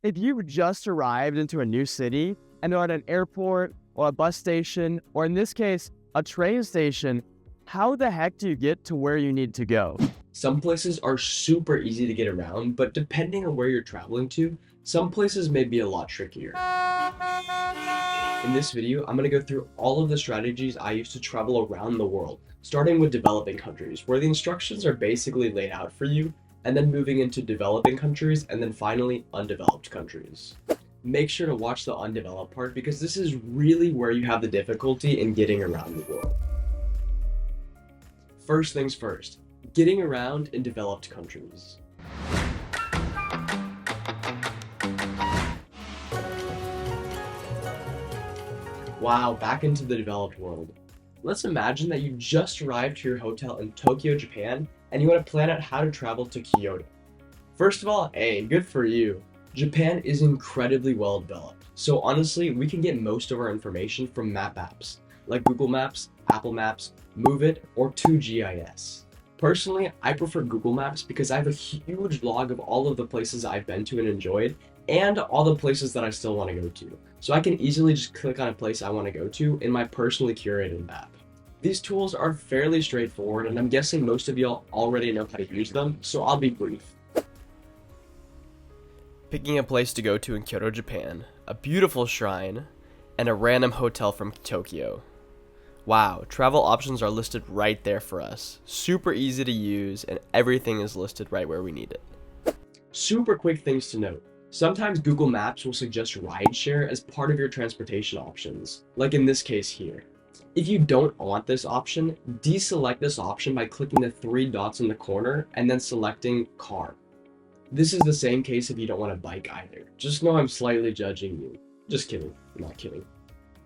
If you've just arrived into a new city and are at an airport or a bus station, or in this case, a train station, how the heck do you get to where you need to go? Some places are super easy to get around, but depending on where you're traveling to, some places may be a lot trickier. In this video, I'm going to go through all of the strategies I use to travel around the world, starting with developing countries, where the instructions are basically laid out for you, and then moving into developing countries, and then finally undeveloped countries. Make sure to watch the undeveloped part because this is really where you have the difficulty in getting around the world. First things first, getting around in developed countries. Wow, back into the developed world. Let's imagine that you just arrived to your hotel in Tokyo, Japan, and you want to plan out how to travel to Kyoto. First of all, hey, good for you. Japan is incredibly well developed, so honestly, we can get most of our information from map apps, like Google Maps, Apple Maps, Move It, or 2GIS. Personally, I prefer Google Maps because I have a huge log of all of the places I've been to and enjoyed, and all the places that I still want to go to. So I can easily just click on a place I want to go to in my personally curated map. These tools are fairly straightforward, and I'm guessing most of y'all already know how to use them, so I'll be brief. Picking a place to go to in Kyoto, Japan, a beautiful shrine, and a random hotel from Tokyo. Wow, travel options are listed right there for us. Super easy to use, and everything is listed right where we need it. Super quick things to note. Sometimes Google Maps will suggest rideshare as part of your transportation options, like in this case here. If you don't want this option, deselect this option by clicking the 3 dots in the corner and then selecting car. This is the same case if you don't want a bike either. Just know I'm slightly judging you. Just kidding, I'm not kidding.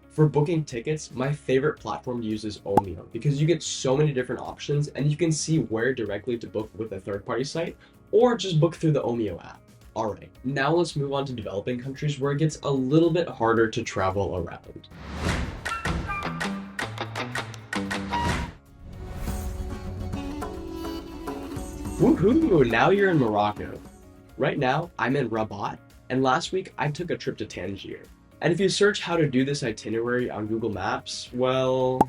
For booking tickets, my favorite platform to use is Omio because you get so many different options and you can see where directly to book with a third-party site or just book through the Omio app. Alright, now let's move on to developing countries where it gets a little bit harder to travel around. Woohoo! Now you're in Morocco. Right now, I'm in Rabat, and last week I took a trip to Tangier. And if you search how to do this itinerary on Google Maps, well...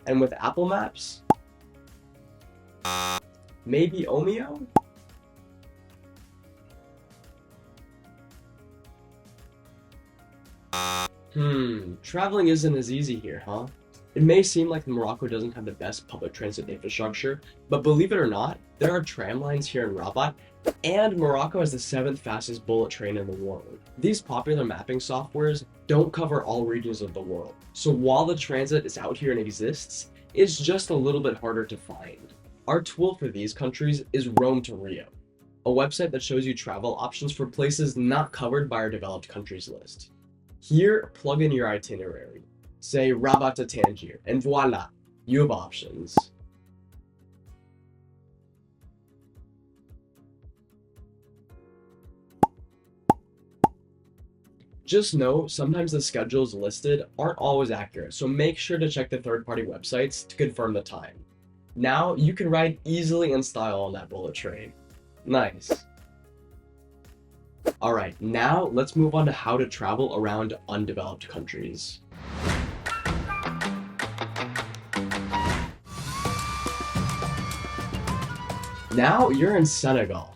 And with Apple Maps? Maybe Omio? Traveling isn't as easy here, huh? It may seem like Morocco doesn't have the best public transit infrastructure, but believe it or not, there are tram lines here in Rabat, and Morocco has the 7th fastest bullet train in the world. These popular mapping softwares don't cover all regions of the world, so while the transit is out here and exists, it's just a little bit harder to find. Our tool for these countries is Rome to Rio, a website that shows you travel options for places not covered by our developed countries list. Here, plug in your itinerary. Say Rabat to Tangier, and voila, you have options. Just know, sometimes the schedules listed aren't always accurate, so make sure to check the third-party websites to confirm the time. Now, you can ride easily in style on that bullet train. Nice. Alright, now let's move on to how to travel around undeveloped countries. Now you're in Senegal.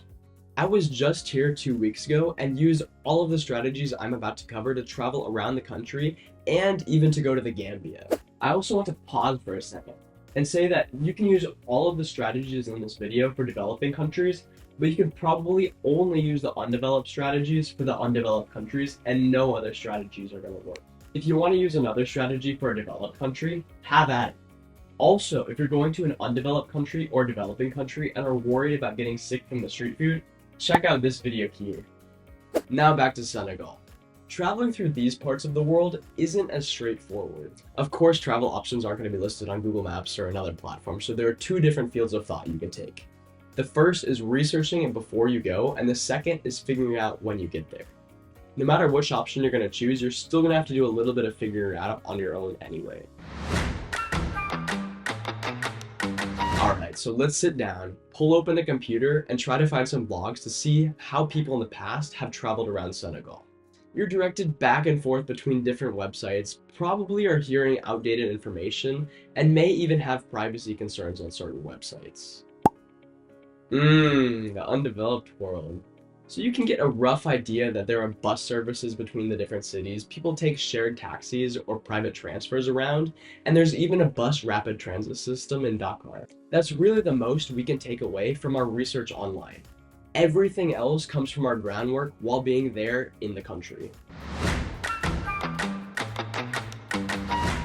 I was just here 2 weeks ago and used all of the strategies I'm about to cover to travel around the country and even to go to the Gambia. I also want to pause for a second and say that you can use all of the strategies in this video for developing countries, but you could probably only use the undeveloped strategies for the undeveloped countries and no other strategies are going to work. If you want to use another strategy for a developed country, have at it. Also, if you're going to an undeveloped country or developing country and are worried about getting sick from the street food, check out this video here. Now back to Senegal. Traveling through these parts of the world isn't as straightforward. Of course, travel options aren't going to be listed on Google Maps or another platform, so there are 2 different fields of thought you can take. The first is researching it before you go, and the second is figuring out when you get there. No matter which option you're going to choose, you're still going to have to do a little bit of figuring it out on your own anyway. Alright, Alright, so let's sit down, pull open a computer, and try to find some blogs to see how people in the past have traveled around Senegal. You're directed back and forth between different websites, probably are hearing outdated information, and may even have privacy concerns on certain websites. The undeveloped world. So you can get a rough idea that there are bus services between the different cities, people take shared taxis or private transfers around, and there's even a bus rapid transit system in Dakar. That's really the most we can take away from our research online. Everything else comes from our groundwork while being there in the country.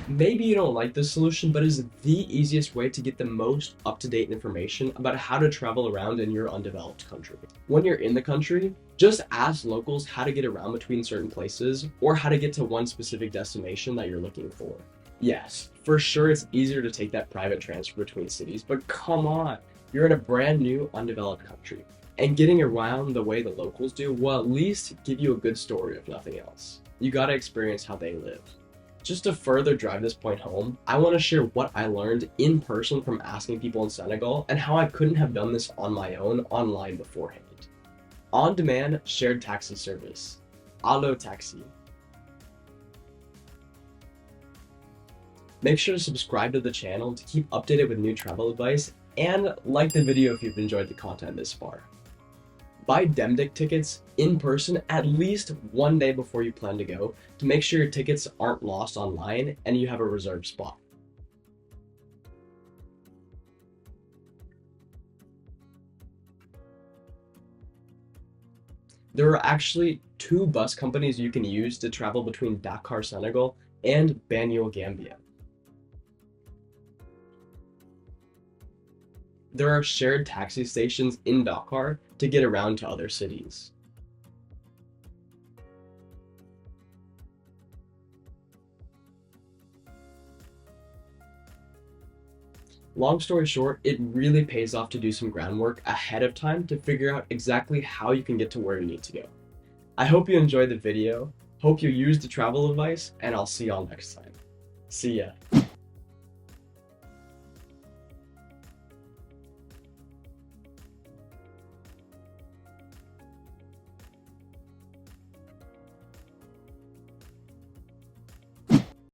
Maybe you don't like this solution, but it's the easiest way to get the most up-to-date information about how to travel around in your undeveloped country. When you're in the country, just ask locals how to get around between certain places or how to get to one specific destination that you're looking for. Yes, for sure it's easier to take that private transfer between cities, but come on, you're in a brand new undeveloped country. And getting around the way the locals do will at least give you a good story if nothing else. You gotta experience how they live. Just to further drive this point home, I want to share what I learned in person from asking people in Senegal and how I couldn't have done this on my own online beforehand. On-demand shared taxi service. Allo Taxi. Make sure to subscribe to the channel to keep updated with new travel advice and like the video if you've enjoyed the content this far. Buy Demdic tickets in person at least one day before you plan to go to make sure your tickets aren't lost online and you have a reserved spot. There are actually 2 bus companies you can use to travel between Dakar, Senegal and Banjul, Gambia. There are shared taxi stations in Dakar to get around to other cities. Long story short, it really pays off to do some groundwork ahead of time to figure out exactly how you can get to where you need to go. I hope you enjoyed the video, hope you used the travel advice, and I'll see y'all next time. See ya.